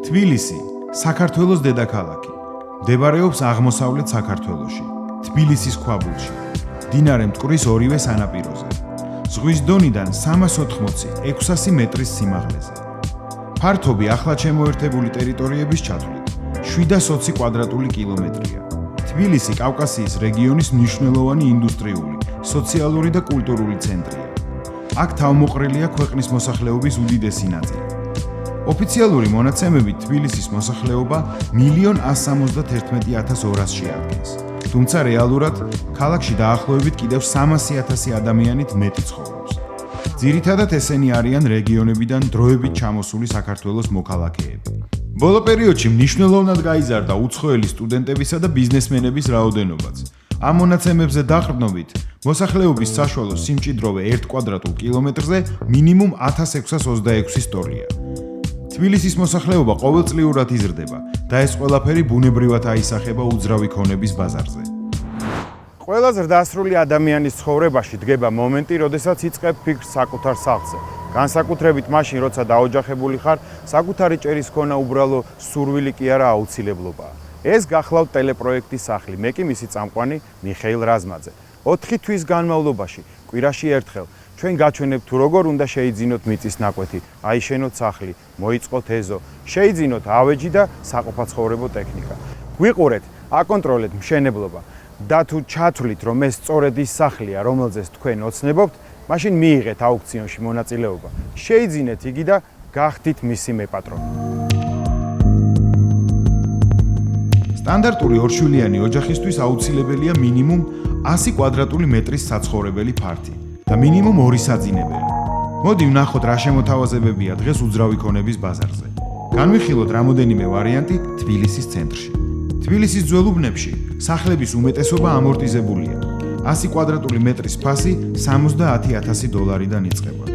თბილისი, საქართველოს დედაქალაქი. მდებარეობს აღმოსავლეთ საქართველოში, თბილისის ქვაბულში, მდინარე მტკვრის ორივე სანაპიროზე. ზღვის დონიდან 380-600 მეტრის სიმაღლეზე. ფართობი ახლად შემოერთებული ტერიტორიების ჩათვლით 720 კვადრატული კილომეტრია. თბილისი კავკასიის რეგიონის მნიშვნელოვანი ინდუსტრიული, სოციალური და კულტურული ცენტრია. აქ თავმოყრილია ქვეყნის მოსახლეობის უდიდესი ნაწილი. ოფიციალური მონაცემებით თბილისის მოსახლეობა 1,171,200 შეადგენს. თუმცა რეალურად ქალაქში დაახლოებით კიდევ 300,000 ადამიანით მეტი ცხოვრობს. ძირითადად ესენი არიან რეგიონებიდან დროებით ჩამოსული საქართველოს მოქალაქეები. ბოლო პერიოდში მნიშვნელოვნად გაიზარდა უცხოელი სტუდენტებისა და ბიზნესმენების რაოდენობაც. ამ მონაცემებზე დაყრდნობით, მოსახლეობის საშუალო სიმჭიდროვე 1 კვადრატულ კილომეტრზე მინიმუმ 1626 სტოლია. თბილისის მოსახლეობა ყოველწლიურად იზრდება და ეს ყველაფერი ბუნებრივად აისახება უძრავი ქონების ბაზარზე. ყველა ზრდასრული ადამიანის ცხოვრებაში დგება მომენტი, როდესაც იწყებ ფიქრს საკუთარ სახლზე. განსაკუთრებით მაშინ, როცა დაოჯახებული ხარ, საკუთარი ჭერის ქონა უბრალო სურვილი კი არა აუცილებლობაა. ეს გახლავთ ტელეპროექტის სახლი, მე კი მისი წამყვანი მიხეილ რაზმაძე. 4 თვის განმავლობაში, კვირაში ერთხელ, ჩვენ გაჩვენებთ თუ როგორ უნდა შეიძინოთ მიწის ნაკვეთი, აიშენოთ სახლი, მოიწყოთ ეზო, შეიძინოთ ავეჯი და საყოფაცხოვრებო ტექნიკა. გვიყურეთ, აკონტროლეთ მშენებლობა და თუ ჩათვლით, რომ ეს სწორედ ის სახლია, რომელზეც თქვენ ოცნებობთ, მაშინ მიიღეთ აუქციონში მონაწილეობა. შეიძინეთ იგი და გახდით მისი მეპატრონი. სტანდარტული ორშვილიანი ოჯახისთვის აუცილებელია მინიმუმ 100 კვადრატული მეტრის საცხოვრებელი ფართი და მინიმუმ 2 საძინებელი. მოდი ვნახოთ რა შემოთავაზებებია დღეს უძრავი ქონების ბაზარზე. განვიხილოთ რამოდენიმე ვარიანტი თბილისის ცენტრში. თბილისის ძველ უბნებში სახლების უმეტესობა ამორტიზებულია. 100 კვადრატული მეტრის ფასი $70,000-დან იწყება.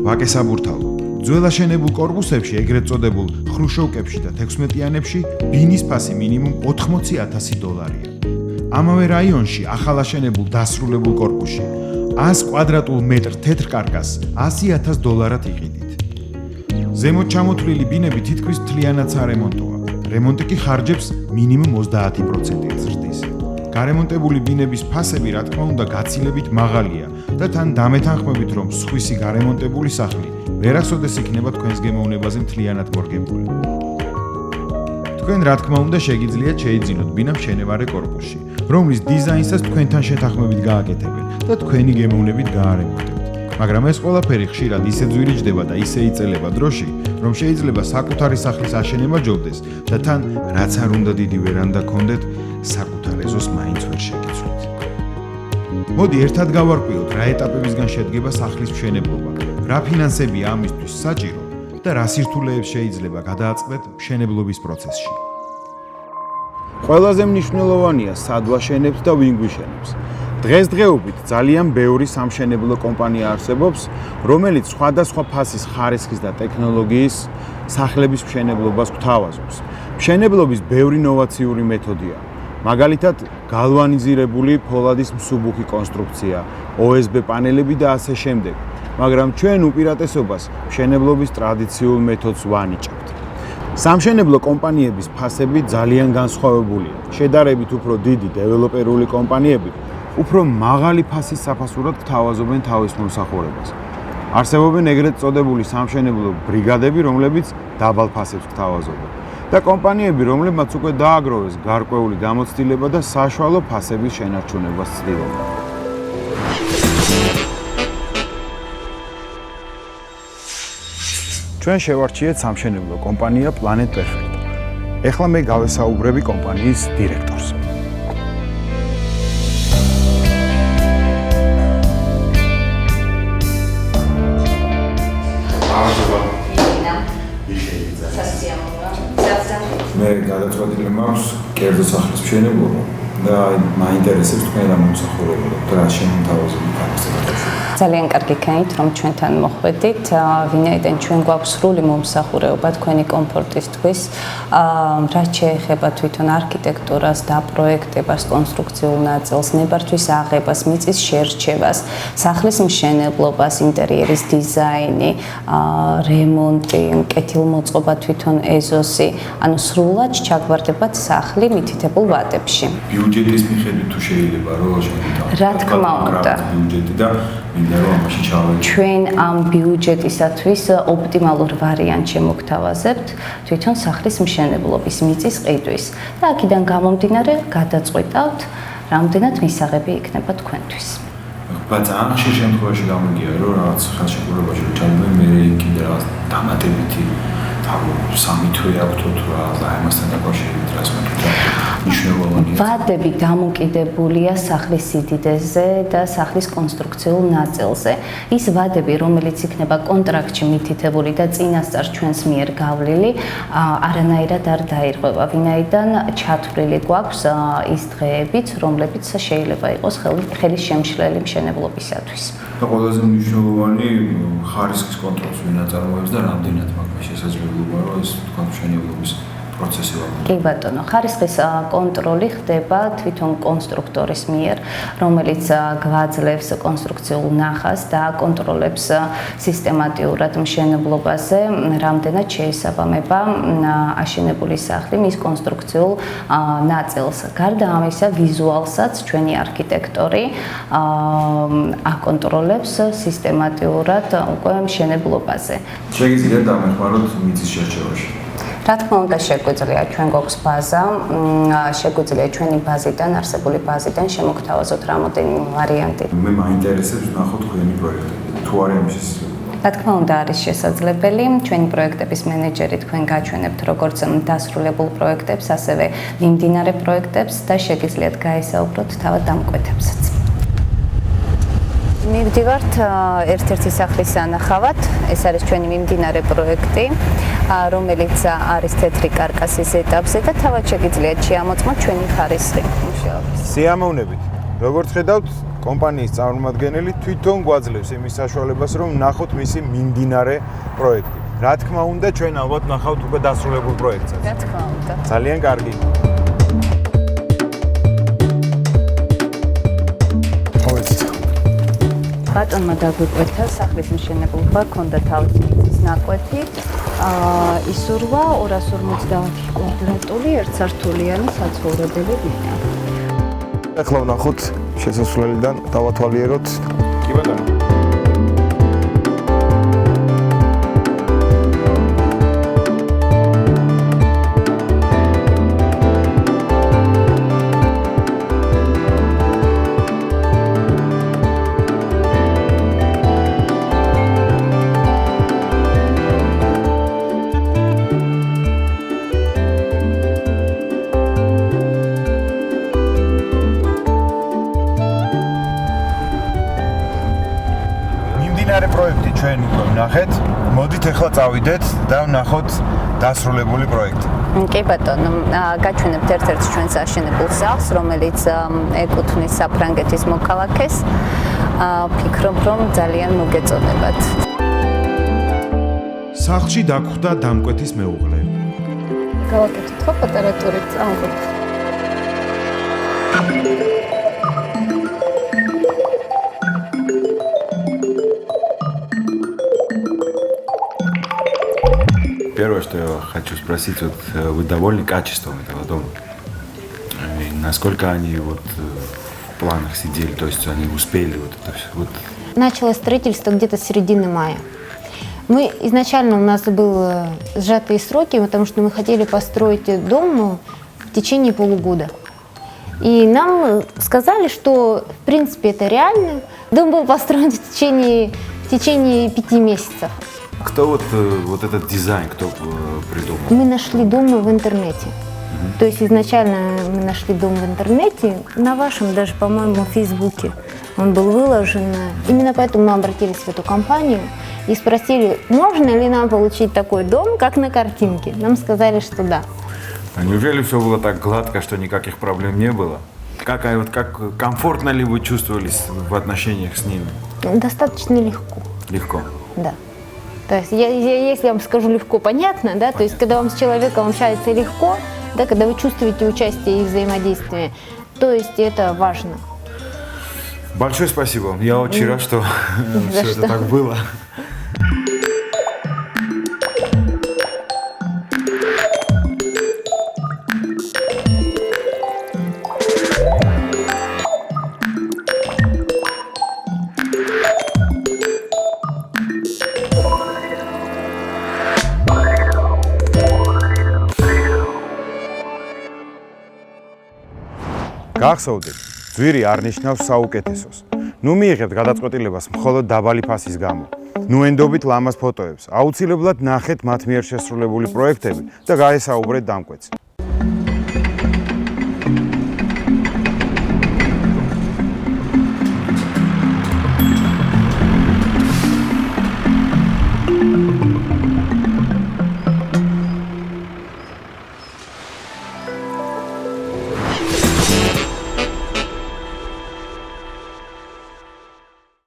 ვაკესაბურთალო. ძველ აშენებულ კორპუსებში, ეგრეთ წოდებულ ხრუშოვკებში და 16-იანებში ბინის ფასი მინიმუმ $80,000-ია. ამავე რაიონში ახალ აშენებულ დასრულებულ კორპუსში 100 კვადრატულ მეტრ თეთრ კარკას $100,000-ად იყიდით. ზემოთ ჩამოთვლილი ბინები თითქმის მთლიანად სარემონტოა. რემონტი კი ხარჯებს მინიმუმ 30% ზრდის. გარემონტებული ბინების ფასები, რა თქმა უნდა, გაცილებით მაღალია და თან დამეთანხმებით, რომ სხვისი გარემონტებული სახლი ვერასოდეს იქნება თქვენს გემოვნებაზე მთლიანად მორგებული. თქვენ, რა თქმა უნდა, შეგიძლიათ შეიძინოთ ბინა მშენებარე კორპუსში, რომლის დიზაინსაც თქვენთან შეთანხმებით გააკეთებენ და თქვენი გემოვნებით გაარემონტებთ. მაგრამ ეს ყველაფერი ხშირად ისე ძვირიჯდება და ისე იწელება დროში, რომ შეიძლება საკუთარი სახლის აშენება ჯობდეს და თან, რაც არ უნდა დიდი ვერანდა გქონდეთ, საკუთარ ეზოს მაინც ვერ შეგიცვლით. მოდი ერთად გავარკვიოთ, რა ეტაპებისგან შედგება სახლის მშენებლობა, რა ფინანსებია ამისთვის საჭირო და რა სირთულეებს შეიძლება გადააწყდეთ მშენებლობის პროცესში. ყველაზე მნიშვნელოვანია სად ვაშენებთ და ვინ გვიშენებს. დღესდღეობით ძალიან ბევრი სამშენებლო კომპანია არსებობს, რომელიც სხვადასხვა ფასის ხარისხის და ტექნოლოგიის სახლების მშენებლობას გვთავაზობს. მშენებლობის ბევრი ნოვაციური მეთოდია. მაგალითად, გალვანიზირებული ფოლადის მსუბუქი კონსტრუქცია, OSB პანელები და ასე შემდეგ. მაგრამ ჩვენ უპირატესობას მშენებლობის ტრადიციულ მეთოდს ვანიჭებთ. სამშენებლო კომპანიების ფასები ძალიან განსხვავებულია. შედარებით უფრო დიდი დეველოპერული კომპანიები უფრო მაღალი ფასის საფასურად გთავაზობენ თავის მომსახურებას. არსებობენ ეგრეთ წოდებული სამშენებლო ბრიგადები, რომლებიც დაბალ ფასებს გთავაზობენ. და კომპანიები, რომლებმაც უკვე დააგროვეს გარკვეული გამოცდილება და საშუალო ფასების შენარჩუნებას ცდილობენ. ჩვენ შევარჩიეთ სამშენებლო კომპანია Planet Perfect. ეხლა მე გავესაუბრები კომპანიის დირექტორს. მე გადაწყვეტილი მაქვს კერძო სახლის მშენებლობა და მაინტერესებს თქვენ რა მომსახურება და რა შემოთავაზებთ ამ საკითხში. ძალიან კარგი ქენით, რომ ჩვენთან მოხვედით, ვინაიდან ჩვენ გვაქვს სრული მომსახურება თქვენი კომფორტისთვის, რაც შეეხება თვითონ არქიტექტურას, დაპროექტებას, კონსტრუქციულ ნაწილს, ნებართვის აღებას, მიწის შერჩევას, სახლის მშენებლობას, ინტერიერის დიზაინი, რემონტი, კეთილმოწყობა, თვითონ ეზოსი, ანუ სრულად ჩაგვარდებათ სახლი მითითებულ ვადებში. ბიუჯეტის მიხედვით თუ შეიძლება რომ შევიდეთ. რა თქმა უნდა. ბიუჯეტი და მინდა რომ ამაში ჩავედით. ჩვენ ამ ბიუჯეტისათვის ოპტიმალურ ვარიანტს შემოგთავაზებთ თვითონ სახლის მშენებლობის მიწის ყიდვის და აქედან გამომდინარე გადაწყვეტავთ რამდენად მისაღები იქნება თქვენთვის. ძალიან ხშირ შემთხვევაში გამიგია რომ რაღაც ხელშეკრულებაში ჩავიდე მე კიდე რაღაც დამატებითი სამი თვე აქვს თუ რაღაც ამასთან დაკავშირებით რას მეთქვა მნიშვნელოვანია. ვადები დამოკიდებულია სახლის სიდიდეზე და სახლის კონსტრუქციულ ნაწილზე. ის ვადები, რომელიც იქნება კონტრაქტში მითითებული და წინასწარ ჩვენს მიერ გავლილი, არანაირად არ დაირღვევა, ვინაიდან ჩათვლილი გვაქვს ის დღეებიც, რომლებიც შეიძლება იყოს ხელის შემშლელი მშენებლობისათვის. და ყველაზე მნიშვნელოვანი ხარისხის კონტროლს ვინ აწარმოებს და რამდენად მაქვს შესაძლებლობა რომ ეს თქვენ მშენებლობის პროცესი ვაკეთოთ. კი ბატონო, ხარისხის კონტროლი ხდება თვითონ კონსტრუქტორის მიერ, რომელიც გვაძლევს კონსტრუქციულ ნახას და აკონტროლებს სისტემატიურად მშენებლობაზე, რამდენად შეესაბამება აშენებული სახლი მის კონსტრუქციულ ნაწილს. გარდა ამისა, ვიზუალსაც ჩვენი არქიტექტორი აკონტროლებს სისტემატიურად უკვე მშენებლობაზე. შეგიძლიათ დამეხმაროთ მიწის შერჩევაში. რა თქმა უნდა შეგვიძლია, ჩვენ გვაქვს ბაზა, შეგვიძლია ჩვენი ბაზიდან, არსებული ბაზიდან შემოგთავაზოთ რამოდენიმე ვარიანტი. მე მაინტერესებს ნახოთ თქვენი პროექტები. თუ არის ამის შესაძლებლობა. რა თქმა უნდა არის შესაძლებელი, ჩვენი პროექტების მენეჯერი თქვენ გაჩვენებთ როგორც დასრულებულ პროექტებს, ასევე მიმდინარე პროექტებს და შეგიძლიათ გაესაუბროთ თავად დამკვეთებსაც. მივდივართ ერთ-ერთი სახლის ანახავად, ეს არის ჩვენი მიმდინარე პროექტი, რომელიც არის თეთრი კარკასის ეტაპზე და თავად შეგიძლიათ შეამოწმოთ ჩვენი ხარისხი მუშაობის. სიამოვნებით. როგორც ხედავთ, კომპანიის წარმომადგენელი თვითონ გვაძლევს იმის საშუალებას, რომ ნახოთ მისი მიმდინარე პროექტი. რა თქმა უნდა, ჩვენ ალბათ ნახავთ უკვე დასრულებულ პროექტსაც. რა თქმა უნდა. ძალიან კარგი. ბატონმა დაგვიკვეთა სახლის მშენებლობა, ჰქონდა თავისი მიწის ნაკვეთი, ისურვა 250 კვადრატული ერთსართულიანი საცხოვრებელი ბინა. ახლა ვნახოთ შესასვლელიდან დავათვალიეროთ. კი ბატონო. მიმდინარე პროექტი ჩვენ უკვე ვნახეთ. მოდით ახლა წავიდეთ და ვნახოთ დასრულებული პროექტი. კი ბატონო, გაჩვენებთ ერთ-ერთ ჩვენს აშენებულ სახლს, რომელიც ეკუთვნის საფრანგეთის მოქალაქეს. ვფიქრობ, რომ ძალიან მოგეწონებათ. სახლში დაგხვდა დამკვეთის მეუღლე. გავაკეთოთ ხო პატარა ტურით წავიდეთ. Первое, что я хочу спросить, вот вы довольны качеством этого дома? И насколько они вот в планах сидели, то есть они успели вот это все? Вот. Началось строительство где-то с середины мая. Изначально у нас были сжатые сроки, потому что мы хотели построить дом в течение полугода. И нам сказали, что в принципе это реально. Дом был построен в течение 5 месяцев. А кто вот этот дизайн, кто придумал? Мы нашли дом в интернете. То есть изначально мы нашли дом в интернете, на вашем даже, по-моему, в Фейсбуке он был выложен. Именно поэтому мы обратились в эту компанию и спросили, можно ли нам получить такой дом, как на картинке. Нам сказали, что да. А неужели все было так гладко, что никаких проблем не было? Как комфортно ли вы чувствовались в отношениях с ним? Достаточно легко. Легко. Да. То есть, если я вам скажу легко, понятно, да, то есть, когда вам с человеком общается легко, да, когда вы чувствуете участие и взаимодействие, то есть, это важно. Большое спасибо. Я очень рад, что все это так было. გახსოვდეთ, ძვირი არ ნიშნავს საუკეთესოს. ნუ მიიღებთ გადაწყვეტილებას მხოლოდ დაბალი ფასის გამო. ნუ ენდობით ლამაზ ფოტოებს, აუცილებლად ნახეთ მათ მიერ შესრულებული პროექტები და გაესაუბრეთ დამკვეთს.